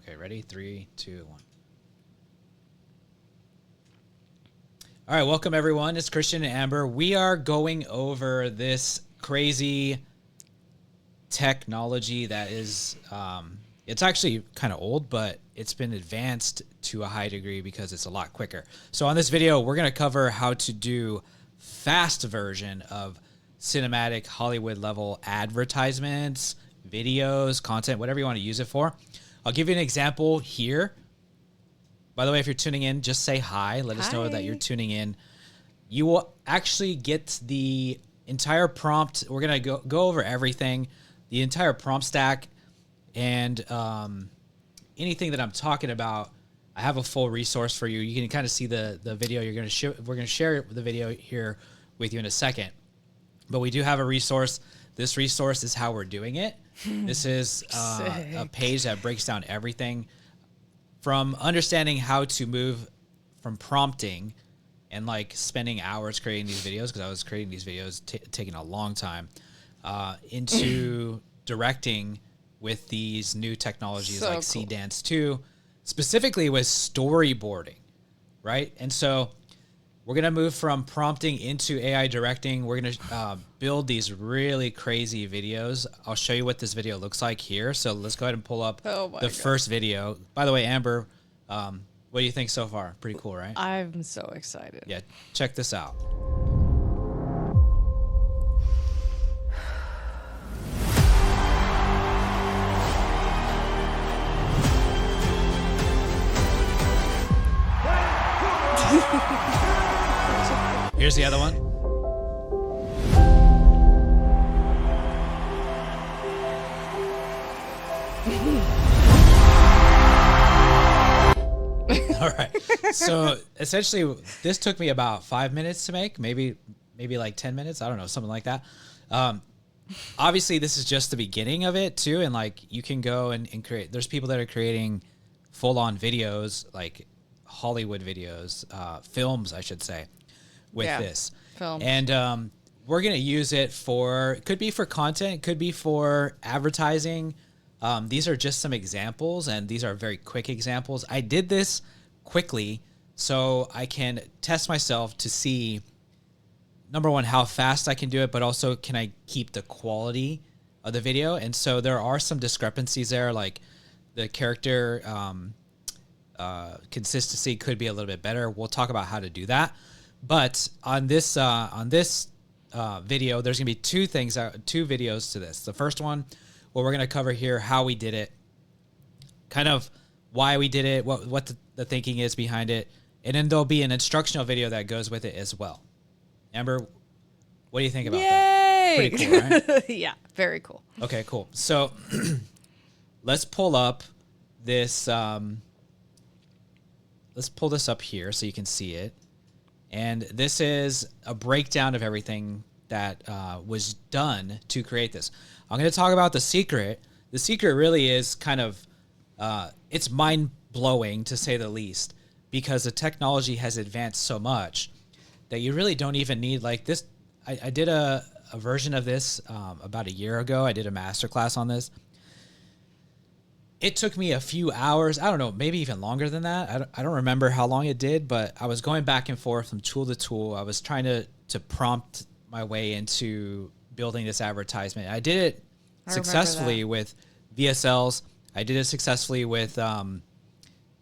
Okay, ready? 3, 2, 1. All right, welcome everyone. It's Christian and Amber. We are going over this crazy technology that is, it's actually kind of old, but it's been advanced to a high degree because it's a lot quicker. So on this video, we're going to cover how to do fast version of cinematic Hollywood level advertisements, videos, content, whatever you want to use it for. I'll give you an example here. By the way, if you're tuning in, just say hi. Let us know that you're tuning in. You will actually get the entire prompt. We're going to go over everything, the entire prompt stack, and anything that I'm talking about. I have a full resource for you. You can kind of see the video. We're going to share the video here with you in a second. But we do have a resource. This resource is how we're doing it. This is a page that breaks down everything from understanding how to move from prompting and like spending hours creating these videos, because I was creating these videos taking a long time, into directing with these new technologies like cool. Dance 2, specifically with storyboarding, right? And so we're going to move from prompting into AI directing. We're going to build these really crazy videos. I'll show you what this video looks like here. So let's go ahead and pull up the first video. By the way, Amber, what do you think so far? Pretty cool, right? I'm so excited. Yeah, check this out. Here's the other one. All right. So essentially, this took me about 5 minutes to make, maybe like 10 minutes. I don't know, something like that. Obviously, this is just the beginning of it too, and like you can go and create. There's people that are creating full-on videos, like Hollywood videos, films, I should say, with this. Films. And we're gonna use it for, could be for content, could be for advertising. These are just some examples, and these are very quick examples. I did this quickly so I can test myself to see, number one, how fast I can do it, but also can I keep the quality of the video. And so there are some discrepancies there, like the character consistency could be a little bit better. We'll talk about how to do that. But on this video, there's gonna be two videos to this. The first one, what we're gonna cover here, how we did it, kind of why we did it, what the thinking is behind it, and then there'll be an instructional video that goes with it as well. Amber, what do you think about that? Pretty cool, right? Yeah, very cool. Okay, cool. So let's pull up this. Let's pull this up here so you can see it. And this is a breakdown of everything that was done to create this. I'm going to talk about the secret. The secret really is kind of, it's mind-blowing to say the least, because the technology has advanced so much that you really don't even need like this. I did a version of this about a year ago. I did a masterclass on this. It took me a few hours. I don't know, maybe even longer than that. I don't remember how long it did, but I was going back and forth from tool to tool. I was trying to prompt my way into building this advertisement. I did it successfully with VSLs. I did it successfully with some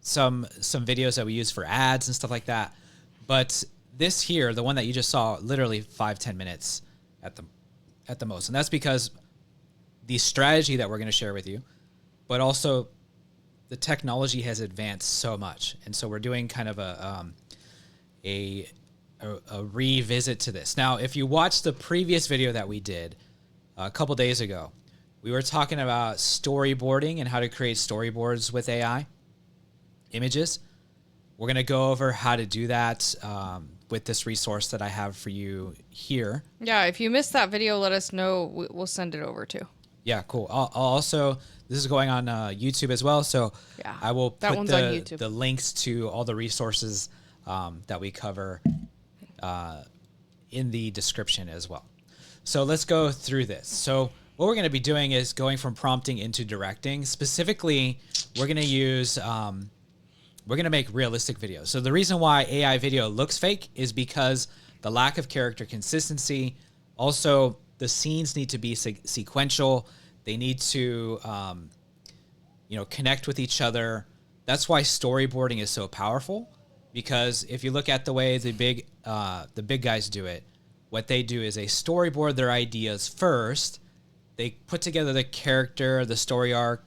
videos that we use for ads and stuff like that. But this here, the one that you just saw, literally 5-10 minutes at the most. And that's because the strategy that we're going to share with you, but also the technology has advanced so much. And so we're doing kind of a revisit to this. Now, if you watch the previous video that we did a couple days ago, we were talking about storyboarding and how to create storyboards with AI images. We're going to go over how to do that with this resource that I have for you here. Yeah, if you missed that video, let us know. We'll send it over too. Yeah, cool. I'll also, this is going on YouTube as well, so yeah, I will put on YouTube. The links to all the resources that we cover in the description as well. So let's go through this. So what we're going to be doing is going from prompting into directing. Specifically, we're gonna use we're gonna make realistic videos. So the reason why AI video looks fake is because the lack of character consistency. Also, the scenes need to be sequential. They need to connect with each other. That's why storyboarding is so powerful, because if you look at the way the big guys do it, what they do is they storyboard their ideas first. They put together the character, the story arc,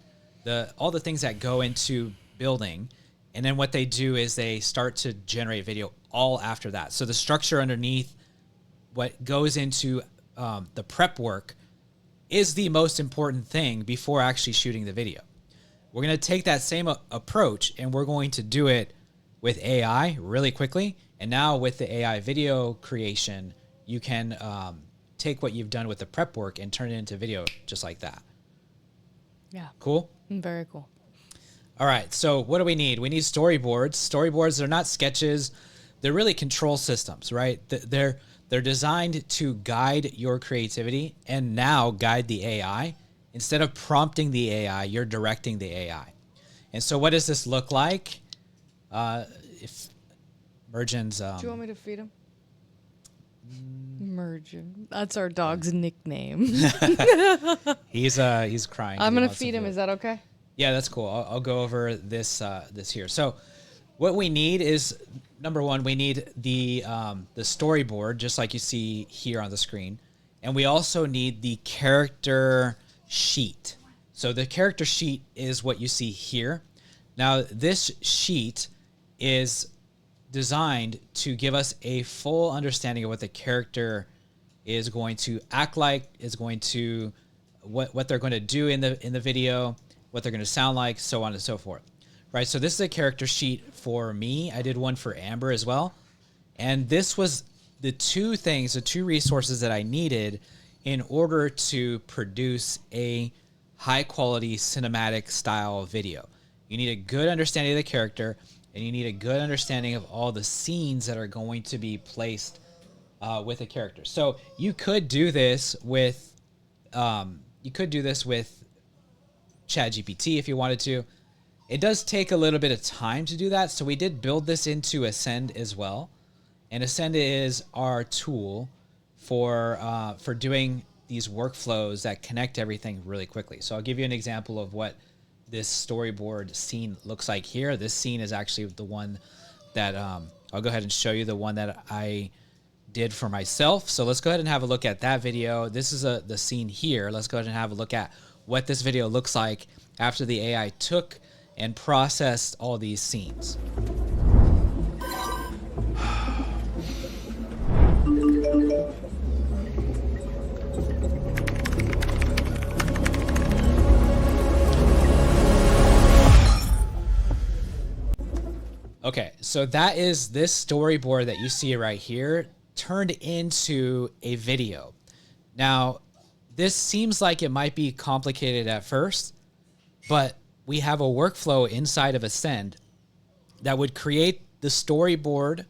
all the things that go into building. And then what they do is they start to generate video all after that. So the structure underneath what goes into the prep work is the most important thing before actually shooting the video. We're going to take that same approach and we're going to do it with AI really quickly. And now with the AI video creation, you can take what you've done with the prep work and turn it into video just like that. Yeah. Cool? Very cool. All right, so what do we need? We need storyboards. Storyboards are not sketches. They're really control systems, right? They're designed to guide your creativity and now guide the AI. Instead of prompting the AI, you're directing the AI. And so what does this look like? If Mergen's... do you want me to feed him? Mergen. That's our dog's nickname. He's crying. I'm going to feed him. Is that okay? Yeah, that's cool. I'll go over this here. So what we need is, number one, we need the storyboard, just like you see here on the screen. And we also need the character sheet. So the character sheet is what you see here. Now, this sheet is designed to give us a full understanding of what the character is going to act like, is going to what they're going to do in the video, what they're going to sound like, so on and so forth. Right? So this is a character sheet for me. I did one for Amber as well. And this was the two resources that I needed in order to produce a high quality cinematic style video. You need a good understanding of the character, and you need a good understanding of all the scenes that are going to be placed with a character. So you could do this with ChatGPT if you wanted to. It does take a little bit of time to do that, so we did build this into Ascend as well. And Ascend is our tool for doing these workflows that connect everything really quickly. So I'll give you an example of what this storyboard scene looks like here. This scene is actually the one that I'll go ahead and show you, the one that I did for myself. So let's go ahead and have a look at that video. This is the scene here. Let's go ahead and have a look at what this video looks like after the AI took and processed all these scenes. Okay, so that is this storyboard that you see right here turned into a video. Now, this seems like it might be complicated at first, but we have a workflow inside of Ascend that would create the storyboard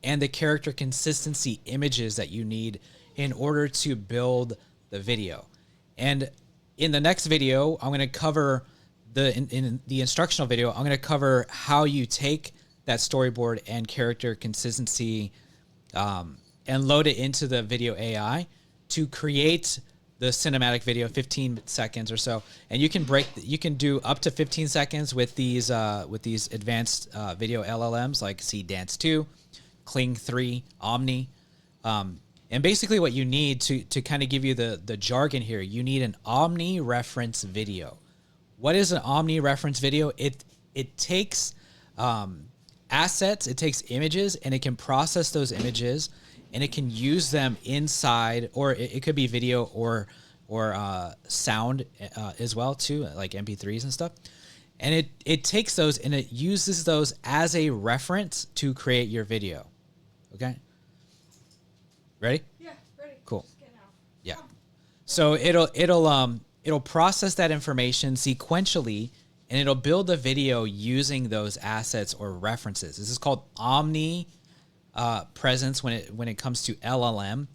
and the character consistency images that you need in order to build the video. And in the next video, I'm going to cover in the instructional video, I'm going to cover how you take that storyboard and character consistency and load it into the video AI to create the cinematic video, 15 seconds or so. And you can do up to 15 seconds with these advanced video LLMs like Dance 2, Kling 3, Omni. And basically what you need to kind of give you the jargon here, you need an Omni reference video. What is an Omni reference video? It takes assets, it takes images, and it can process those images, and it can use them inside, or it could be video or sound as well too, like MP3s and stuff. And it takes those and it uses those as a reference to create your video. Okay. Ready? Yeah, ready. Cool. Yeah. So it'll process that information sequentially, and it'll build a video using those assets or references. This is called Omni presence when it comes to LLM,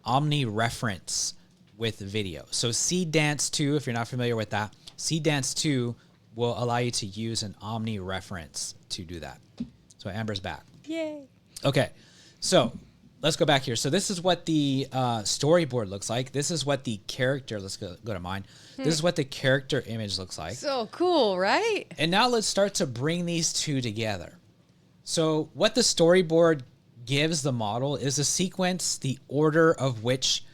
Omni reference with video. So Dance 2, if you're not familiar with that, Dance 2 will allow you to use an Omni reference to do that. So Amber's back. Yay. Okay, so let's go back here. So this is what the storyboard looks like. This is what the character, let's go to mine. This is what the character image looks like. So cool, right? And now let's start to bring these two together. So what the storyboard gives the model is a sequence, the order of which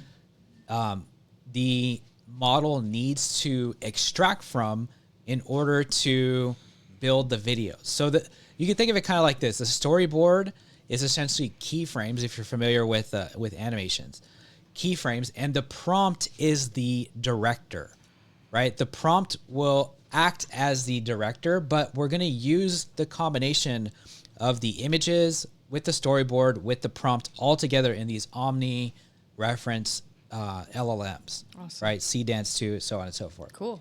the model needs to extract from in order to build the video. So that you can think of it kind of like this. The storyboard is essentially keyframes, if you're familiar with animations, keyframes, and the prompt is the director, right? The prompt will act as the director, but we're going to use the combination of the images with the storyboard with the prompt all together in these Omni reference LLMs, Awesome. right? Cdance 2, so on and so forth. Cool.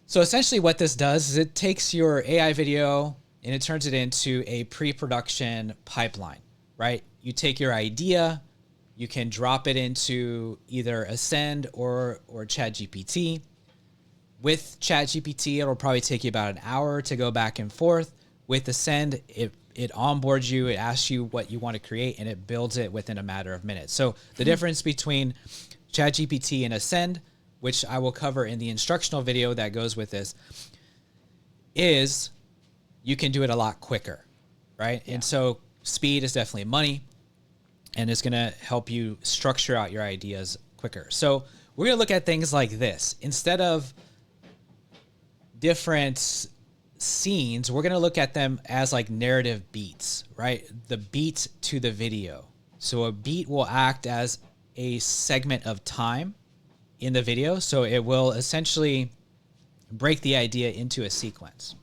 So essentially what this does is it takes your AI video and it turns it into a pre-production pipeline, right? You take your idea, you can drop it into either Ascend or ChatGPT. With ChatGPT, it'll probably take you about an hour to go back and forth. With Ascend, it onboards you, it asks you what you want to create, and it builds it within a matter of minutes. So the difference between ChatGPT and Ascend, which I will cover in the instructional video that goes with this, is you can do it a lot quicker, right? Yeah. And so speed is definitely money, and it's going to help you structure out your ideas quicker. So we're going to look at things like this. Instead of different scenes, we're going to look at them as like narrative beats, right? The beat to the video. So a beat will act as a segment of time in the video. So it will essentially break the idea into a sequence.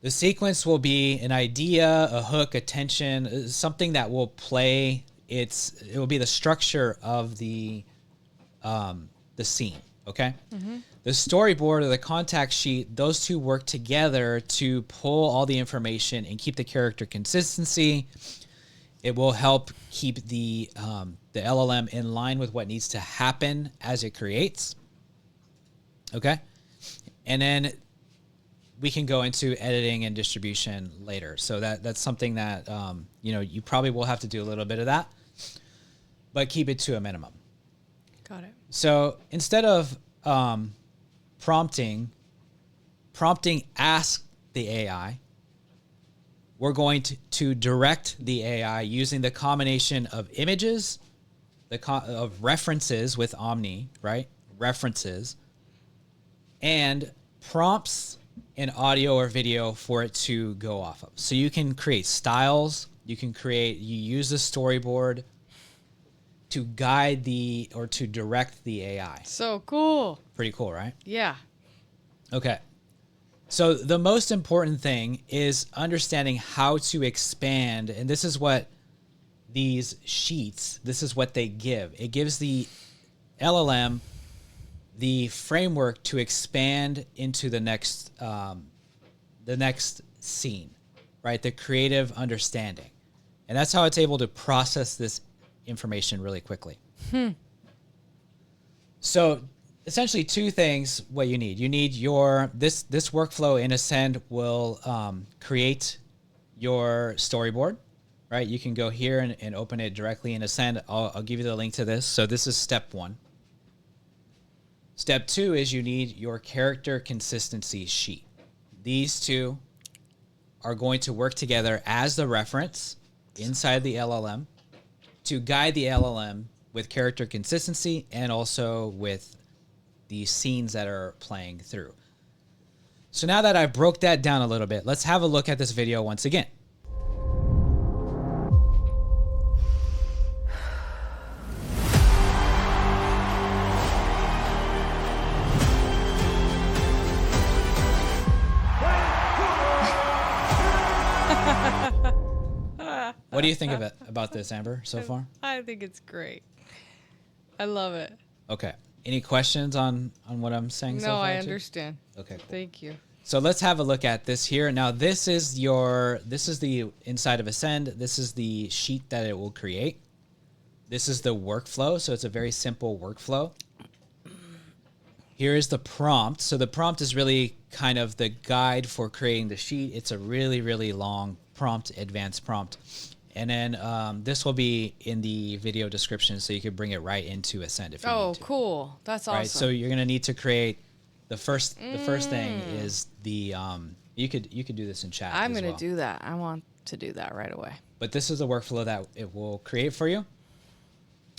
The sequence will be an idea, a hook, a tension, something that will play. It will be the structure of the scene. Okay. Mm-hmm. The storyboard or the contact sheet, those two work together to pull all the information and keep the character consistency. It will help keep the LLM in line with what needs to happen as it creates. Okay. And then we can go into editing and distribution later. So that's something that, you probably will have to do a little bit of that, but keep it to a minimum. Got it. So instead of prompting ask the AI, we're going to direct the AI using the combination of images, of references with Omni, right? References, and prompts in audio or video for it to go off of. So you can create styles, you use the storyboard to guide to direct the AI. So cool. Pretty cool, right? Yeah. Okay. So the most important thing is understanding how to expand. And this is what these sheets, this is what they give. It gives the LLM the framework to expand into the next scene, right? The creative understanding. And that's how it's able to process this information really quickly. So essentially two things what you need. You need this workflow in Ascend will create your storyboard, right? You can go here and open it directly in Ascend. I'll give you the link to this. So this is step 1. Step 2 is you need your character consistency sheet. These two are going to work together as the reference inside the LLM to guide the LLM with character consistency and also with the scenes that are playing through. So now that I broke that down a little bit, let's have a look at this video once again. What do you think about this, Amber, so far? I think it's great. I love it. Okay. Any questions on what I'm saying so far? No, I understand. Okay, cool. Thank you. So let's have a look at this here. Now this is the inside of Ascend. This is the sheet that it will create. This is the workflow. So it's a very simple workflow. Here is the prompt. So the prompt is really kind of the guide for creating the sheet. It's a really, really long prompt, advanced prompt. And then this will be in the video description, so you could bring it right into Ascend if you need to. Cool. That's awesome. Right. So you're gonna need to create the first thing is the you could do this in chat. I'm gonna do that. I want to do that right away. But this is the workflow that it will create for you.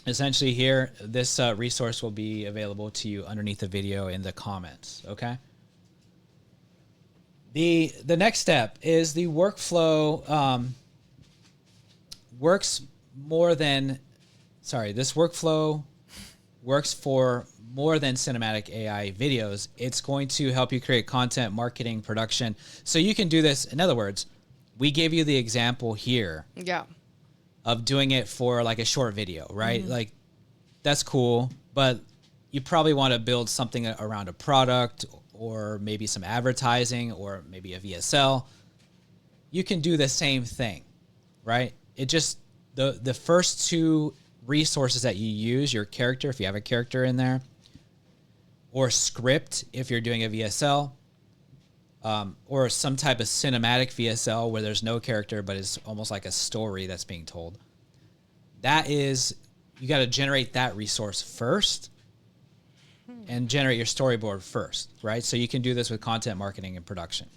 Essentially here, this resource will be available to you underneath the video in the comments, okay? The next step is the workflow this workflow works for more than cinematic AI videos. It's going to help you create content, marketing, production. So you can do this. In other words, we gave you the example here. Yeah. Of doing it for like a short video, right? Like that's cool, but you probably want to build something around a product or maybe some advertising or maybe a VSL. You can do the same thing, right? It just, the first two resources that you use, your character, if you have a character in there, or script, if you're doing a VSL, or some type of cinematic VSL where there's no character, but it's almost like a story that's being told. That is, you got to generate that resource first and generate your storyboard first, right? So you can do this with content marketing and production.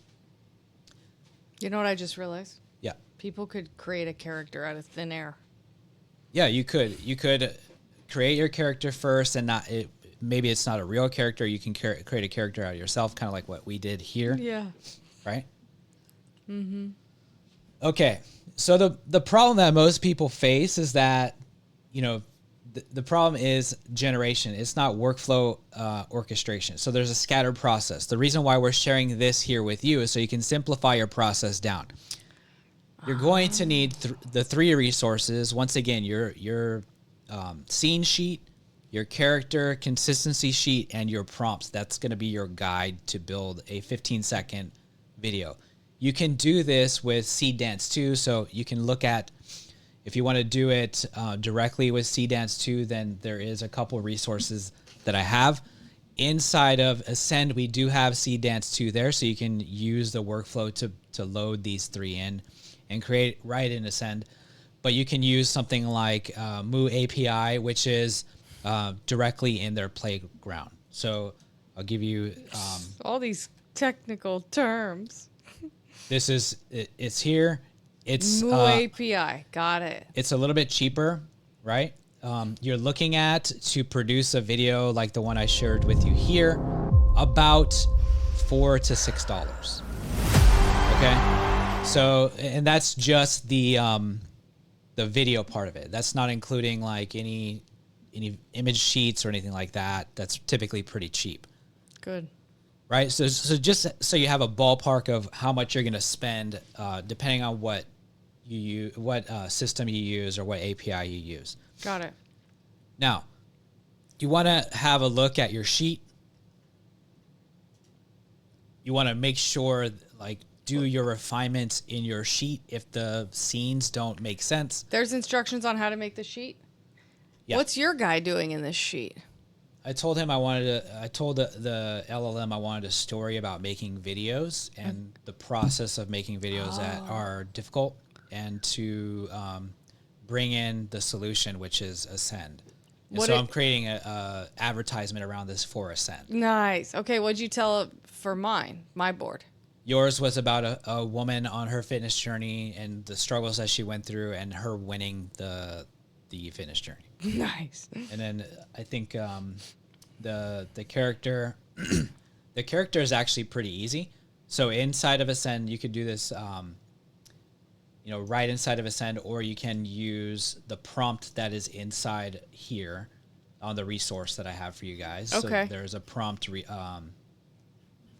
You know what I just realized? Yeah. People could create a character out of thin air. Yeah, you could. You could create your character first and maybe it's not a real character. You can create a character out of yourself, kind of like what we did here. Yeah. Right? Mm-hmm. Okay. So the problem that most people face is that, the problem is generation. It's not workflow orchestration. So there's a scattered process. The reason why we're sharing this here with you is so you can simplify your process down. You're going to need the three resources. Once again, your scene sheet, your character consistency sheet, and your prompts. That's going to be your guide to build a 15-second video. You can do this with Seed Dance 2. So you can look at, if you want to do it directly with Seed Dance 2, then there is a couple resources that I have. Inside of Ascend, we do have Seed Dance 2 there, so you can use the workflow to load these three in and create right in Ascend. But you can use something like Moo API, which is directly in their playground. So I'll give you all these technical terms. It's here. It's Moo API. Got it. It's a little bit cheaper, right? You're looking at, to produce a video like the one I shared with you here, about $4 to $6. Okay, so, and that's just the video part of it. That's not including like any image sheets or anything like that. That's typically pretty cheap. Good. Right. So just so you have a ballpark of how much you're going to spend, depending on what you use, what system you use, or what API you use. Got it. Now, you want to have a look at your sheet. You want to make sure, like, do your refinements in your sheet if the scenes don't make sense. There's instructions on how to make the sheet? Yeah. What's your guy doing in this sheet? I told him I told the LLM I wanted a story about making videos and the process of making videos that are difficult, and to bring in the solution, which is Ascend. So I'm creating a advertisement around this for Ascend. Nice. Okay, what'd you tell it for my board? Yours was about a woman on her fitness journey and the struggles that she went through and her winning the fitness journey. Nice. And then I think the character the character is actually pretty easy. So inside of Ascend, you could do this right inside of Ascend, or you can use the prompt that is inside here on the resource that I have for you guys. Okay. So there's a prompt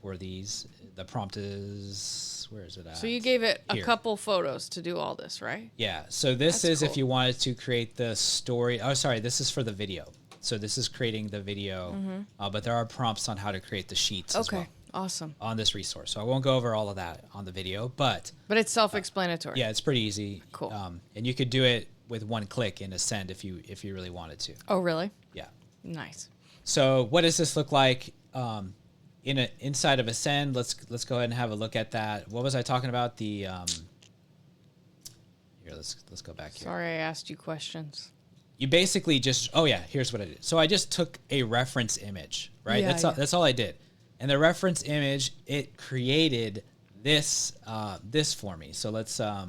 for these. The prompt is, where is it at? So you gave it Here. a couple photos to do all this, right? Yeah. So this That's is cool. if you wanted to create the story. Oh, sorry. This is for the video. So this is creating the video, but there are prompts on how to create the sheets as well. Okay. Awesome. On this resource. So I won't go over all of that on the video, but it's self-explanatory. yeah, it's pretty easy. Cool. And you could do it with one click in Ascend if you really wanted to. Oh, really? Yeah. Nice. So what does this look like inside of Ascend, let's go ahead and have a look at that. What was I talking about? The here, let's go back here. Sorry, I asked you questions. You basically just, oh yeah, here's what I did. So I just took a reference image, right? Yeah, That's all I did. And the reference image, it created this this for me. So let's do a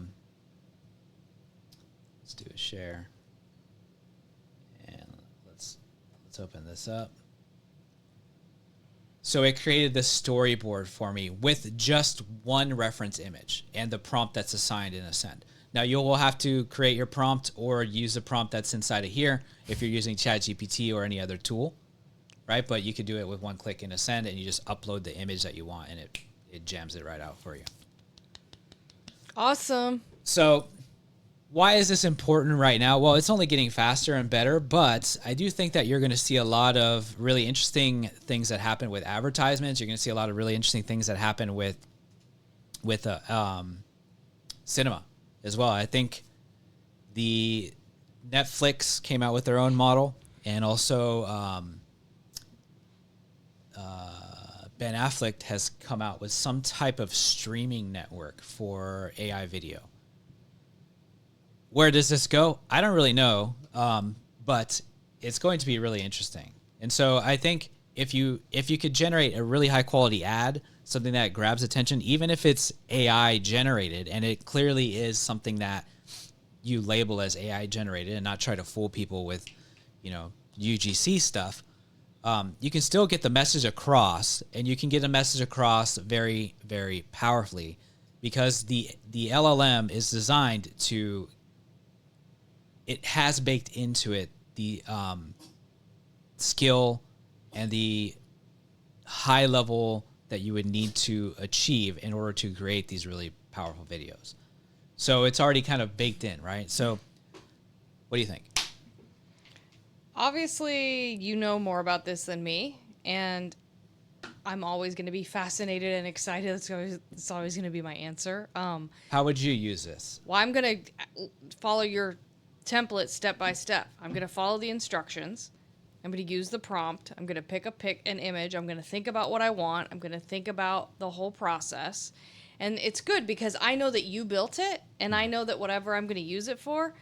share. And let's open this up. So it created this storyboard for me with just one reference image and the prompt that's assigned in Ascend. Now, you will have to create your prompt or use the prompt that's inside of here if you're using ChatGPT or any other tool, right? But you could do it with one click in Ascend, and you just upload the image that you want, and it jams it right out for you. Awesome. So why is this important right now? Well, it's only getting faster and better, but I do think that you're going to see a lot of really interesting things that happen with advertisements. You're going to see a lot of really interesting things that happen with cinema as well. I think the Netflix came out with their own model, and also Ben Affleck has come out with some type of streaming network for AI video. Where does this go? I don't really know, but it's going to be really interesting. And so I think if you could generate a really high quality ad, something that grabs attention, even if it's AI generated, and it clearly is something that you label as AI generated and not try to fool people with, UGC stuff, you can still get the message across, and you can get a message across very, very powerfully, because the LLM is designed to, it has baked into it the skill and the high level that you would need to achieve in order to create these really powerful videos. So it's already kind of baked in, right? So what do you think? Obviously, you know more about this than me, and I'm always going to be fascinated and excited. It's always going to be my answer. How would you use this? Well, I'm going to follow your template step by step. I'm going to follow the instructions. I'm going to use the prompt. I'm going to pick an image. I'm going to think about what I want. I'm going to think about the whole process. And it's good because I know that you built it, and I know that whatever I'm going to use it for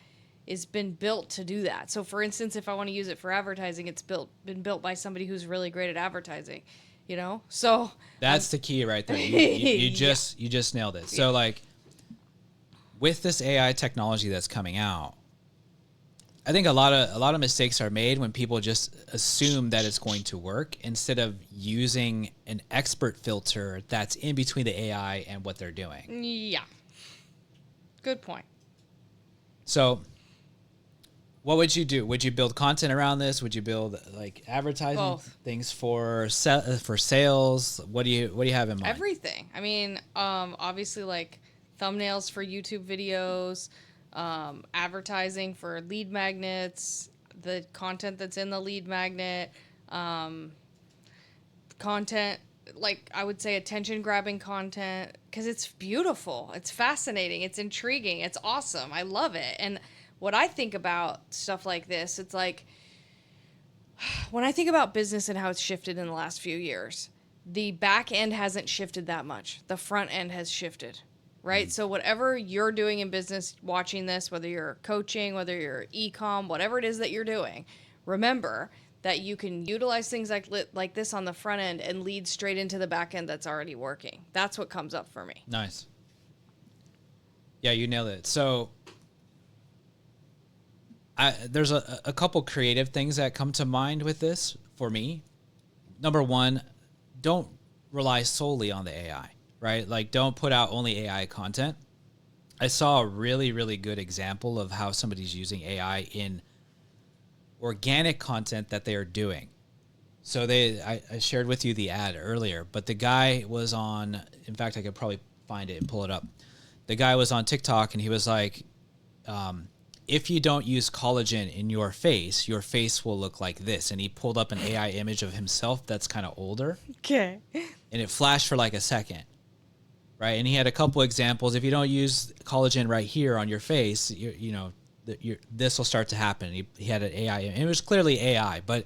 has been built to do that. So for instance, if I want to use it for advertising, it's been built by somebody who's really great at advertising, So that's the key right there. You just nailed it. So like with this AI technology that's coming out, I think a lot of mistakes are made when people just assume that it's going to work instead of using an expert filter that's in between the AI and what they're doing. Yeah. Good point. So what would you do? Would you build content around this? Would you build like advertising things for sales? What do you have in mind? Everything. I mean, obviously like thumbnails for YouTube videos, advertising for lead magnets, the content that's in the lead magnet, content, like I would say attention grabbing content, because it's beautiful, it's fascinating, it's intriguing, it's awesome, I love it. And what I think about stuff like this, it's like when I think about business and how it's shifted in the last few years, the back end hasn't shifted that much, the front end has shifted. Right? So whatever you're doing in business, watching this, whether you're coaching, whether you're e-com, whatever it is that you're doing, remember that you can utilize things like this on the front end and lead straight into the back end that's already working. That's what comes up for me. Nice. Yeah, you nailed it. So there's a couple creative things that come to mind with this for me. Number one, don't rely solely on the AI. Right? Like, don't put out only AI content. I saw a really, really good example of how somebody's using AI in organic content that they are doing. So I shared with you the ad earlier, but the guy was on, in fact, I could probably find it and pull it up. The guy was on TikTok, and he was like, if you don't use collagen in your face will look like this. And he pulled up an AI image of himself that's kind of older. Okay. And it flashed for like a second. Right, and he had a couple examples. If you don't use collagen right here on your face, this will start to happen. He had an AI, and it was clearly AI, but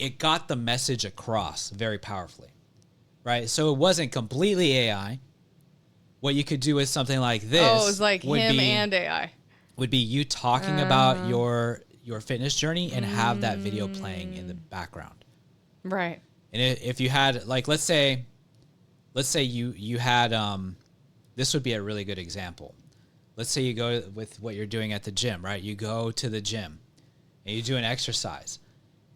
it got the message across very powerfully, right? So it wasn't completely AI. What you could do with something like this, Oh, it was like him and AI. would be you talking about your fitness journey and have that video playing in the background. Right. And if you had, like, let's say you had, this would be a really good example. Let's say you go with what you're doing at the gym, right? You go to the gym and you do an exercise,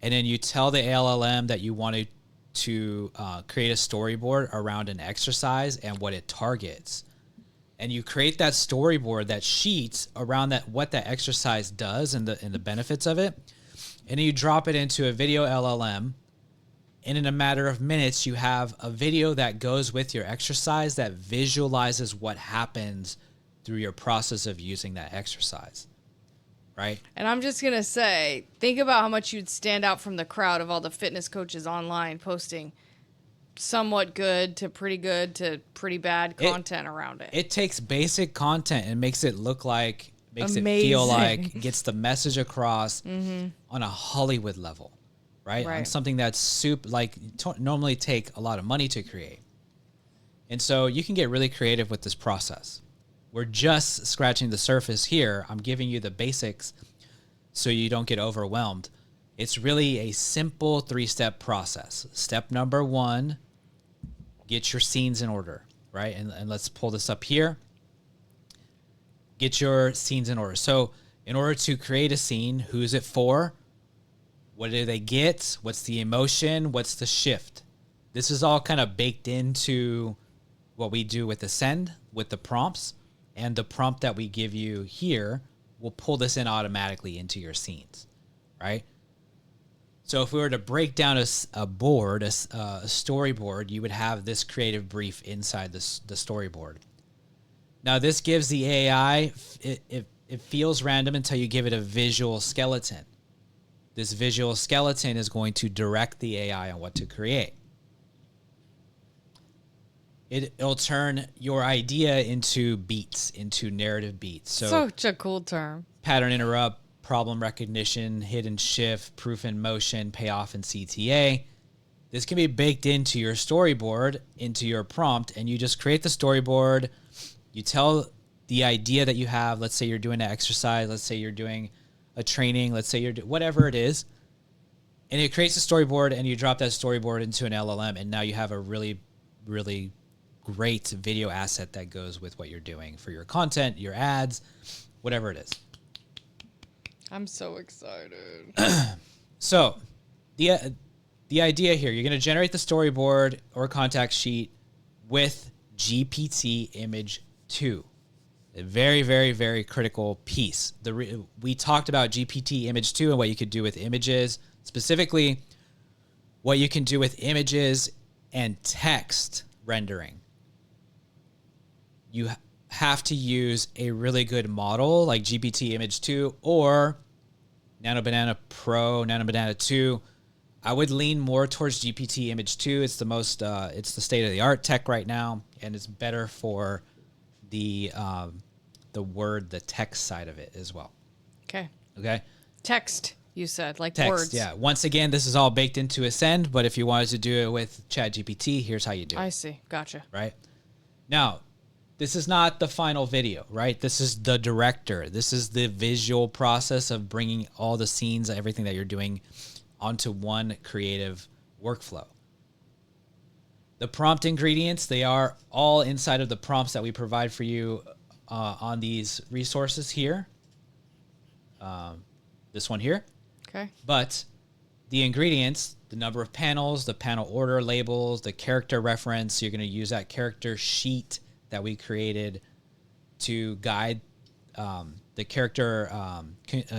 and then you tell the LLM that you wanted to create a storyboard around an exercise and what it targets. And you create that storyboard, that sheet around that, what that exercise does and the benefits of it. And then you drop it into a video LLM. And in a matter of minutes, you have a video that goes with your exercise that visualizes what happens through your process of using that exercise. Right? And I'm just going to say, think about how much you'd stand out from the crowd of all the fitness coaches online posting somewhat good to pretty bad content around it. It takes basic content and makes it look like, makes Amazing. it feel like, gets the message across on a Hollywood level, right? On something that's normally take a lot of money to create. And so you can get really creative with this process. We're just scratching the surface here. I'm giving you the basics so you don't get overwhelmed. It's really a simple 3-step process. Step number 1, get your scenes in order, right? And let's pull this up here. Get your scenes in order. So in order to create a scene, who's it for? What do they get? What's the emotion? What's the shift? This is all kind of baked into what we do with Ascend, with the prompts. And the prompt that we give you here will pull this in automatically into your scenes, right? So if we were to break down a storyboard, you would have this creative brief inside the storyboard. Now, this gives the AI, it feels random until you give it a visual skeleton. This visual skeleton is going to direct the AI on what to create. It'll turn your idea into beats, into narrative beats. So such a cool term. Pattern interrupt, problem recognition, hidden shift, proof in motion, payoff, and CTA. This can be baked into your storyboard, into your prompt, and you just create the storyboard. You tell the idea that you have. Let's say you're doing an exercise. Let's say you're doing a training. Let's say you're whatever it is. And it creates a storyboard, and you drop that storyboard into an LLM, and now you have a really, really great video asset that goes with what you're doing for your content, your ads, whatever it is. I'm so excited. So the idea here, you're going to generate the storyboard or contact sheet with GPT Image 2. A very, very, very critical piece. We talked about GPT Image 2 and what you could do with images, specifically what you can do with images and text rendering. You have to use a really good model like GPT Image 2 or Nano Banana Pro, Nano Banana 2. I would lean more towards GPT Image 2. It's the most, it's the state of the art tech right now, and it's better for the text side of it as well. Okay. Okay. Text, you said, like Text, words. yeah. Once again, this is all baked into Ascend, but if you wanted to do it with ChatGPT, here's how you do it. I see. Gotcha. Right. Now, this is not the final video, right? This is the director. This is the visual process of bringing all the scenes, everything that you're doing onto one creative workflow. The prompt ingredients, they are all inside of the prompts that we provide for you on these resources here. This one here. Okay. But the ingredients, the number of panels, the panel order labels, the character reference, you're going to use that character sheet that we created to guide the character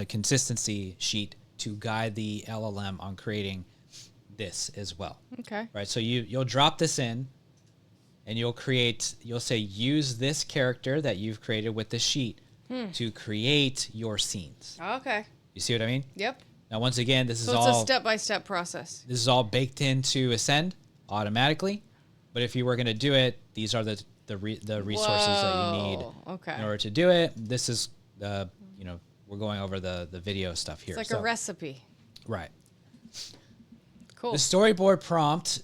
consistency sheet to guide the LLM on creating this as well. Okay. Right. So you'll drop this in and you'll say, use this character that you've created with the sheet to create your scenes. Okay. You see what I mean? Yep. Now, once again, this is So it's all a step-by-step process. This is all baked into Ascend automatically. But if you were going to do it, these are the resources that you need in order to do it. This is we're going over the video stuff here. It's like a recipe. Right. Cool. The storyboard prompt,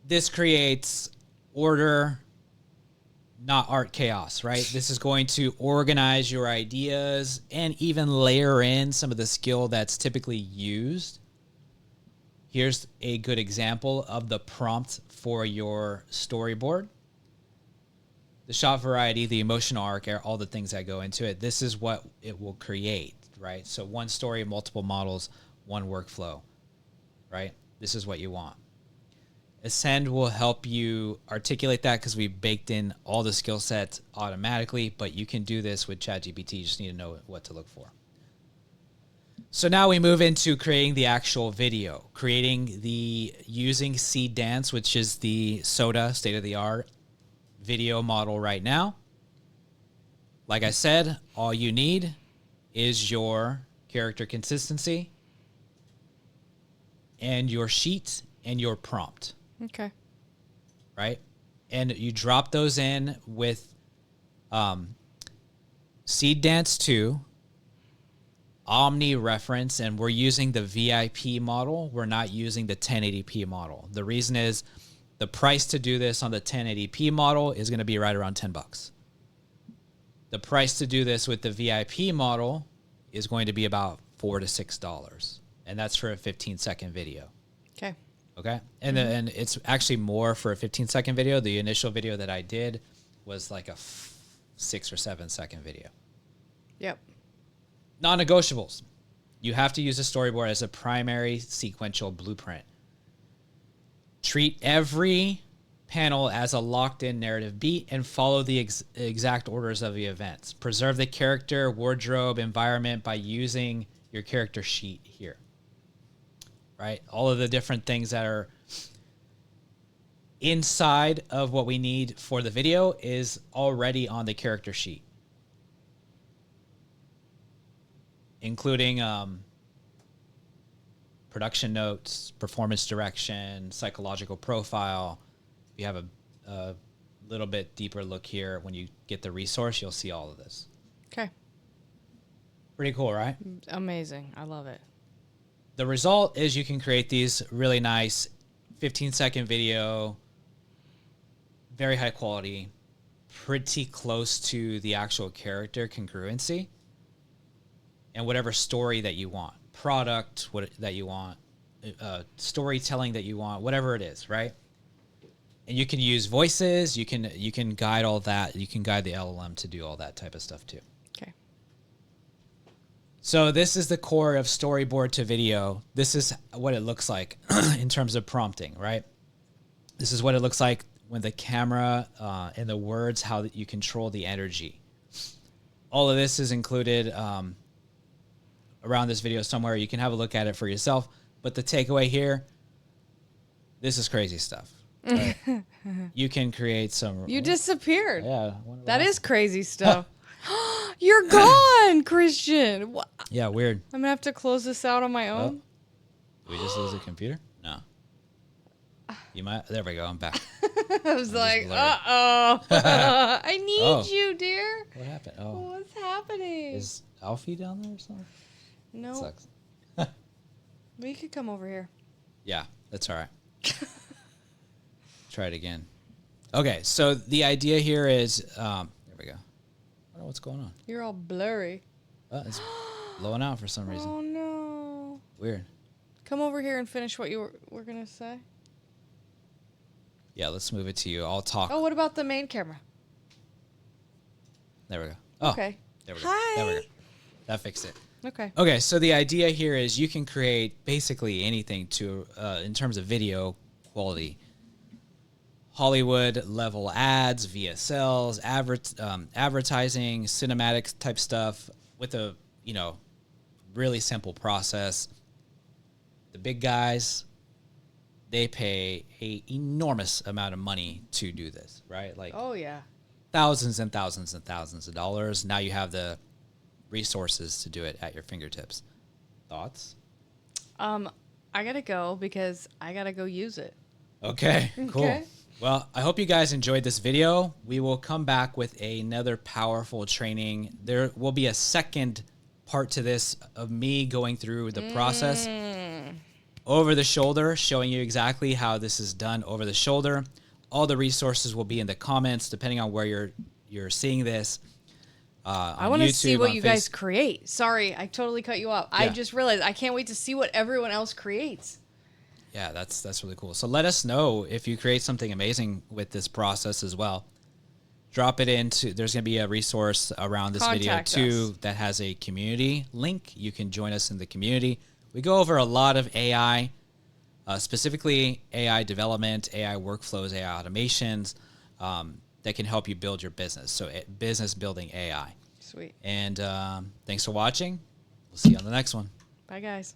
this creates order, not art chaos, right? This is going to organize your ideas and even layer in some of the skill that's typically used. Here's a good example of the prompt for your storyboard. The shot variety, the emotional arc, all the things that go into it. This is what it will create, right? So one story, multiple models, one workflow, right? This is what you want. Ascend will help you articulate that because we baked in all the skill sets automatically, but you can do this with ChatGPT. You just need to know what to look for. So now we move into creating the actual video, using Seed Dance, which is the SOTA, state-of-the-art video model right now. Like I said, all you need is your character consistency and your sheet and your prompt. Okay. Right? And you drop those in with Seed Dance 2, Omni reference, and we're using the VIP model. We're not using the 1080p model. The reason is the price to do this on the 1080p model is going to be right around $10. The price to do this with the VIP model is going to be about $4 to $6, and that's for a 15-second video. Okay. Okay. And and it's actually more for a 15-second video. The initial video that I did was like a 6 or 7 second video. Yep. Non-negotiables. You have to use a storyboard as a primary sequential blueprint. Treat every panel as a locked-in narrative beat and follow the exact orders of the events. Preserve the character, wardrobe, environment by using your character sheet here. Right? All of the different things that are inside of what we need for the video is already on the character sheet, including production notes, performance direction, psychological profile. If you have a little bit deeper look here, when you get the resource, you'll see all of this. Okay. Pretty cool, right? Amazing. I love it. The result is you can create these really nice 15-second video, very high quality, pretty close to the actual character congruency, and whatever story that you want, product that you want, storytelling that you want, whatever it is, right? And you can use voices. You can guide all that. You can guide the LLM to do all that type of stuff too. Okay. So this is the core of storyboard to video. This is what it looks like in terms of prompting, right? This is what it looks like when the camera and the words, how you control the energy. All of this is included around this video somewhere. You can have a look at it for yourself. But the takeaway here, this is crazy stuff. Right? You can create some... You disappeared. Yeah. That is crazy stuff. You're gone, Christian. What? Yeah, weird. I'm going to have to close this out on my own. Did we just lose a computer? No. You might... There we go. I'm back. I was like, uh-oh. I need you, dear. What happened? Oh. What's happening? Is Alfie down there or something? No. Sucks. We could come over here. Yeah, that's all right. Try it again. Okay, so the idea here is... there we go. I don't know what's going on. You're all blurry. It's blowing out for some reason. Oh, no. Weird. Come over here and finish what you were going to say. Yeah, let's move it to you. I'll talk. Oh, what about the main camera? There we go. Oh, okay. There we go. Hi. There we go. That fixed it. Okay. Okay, so the idea here is you can create basically anything to, in terms of video quality. Hollywood level ads, VSLs, advertising, cinematic type stuff with a, really simple process. The big guys, they pay a enormous amount of money to do this, right? Like, oh yeah, thousands and thousands and thousands of dollars. Now you have the resources to do it at your fingertips. Thoughts? I gotta go because I gotta go use it. Okay, cool. Okay. Well, I hope you guys enjoyed this video. We will come back with another powerful training. There will be a second part to this of me going through the process over the shoulder, showing you exactly how this is done over the shoulder. All the resources will be in the comments, depending on where you're seeing this. I want to see what you guys create. Sorry, I totally cut you off. I just realized I can't wait to see what everyone else creates. Yeah, that's really cool. So let us know if you create something amazing with this process as well. Drop it into, there's going to be a resource around this video too that has a community link. You can join us in the community. We go over a lot of AI, specifically AI development, AI workflows, AI automations that can help you build your business. So business building AI. Sweet. And thanks for watching. We'll see you on the next one. Bye, guys.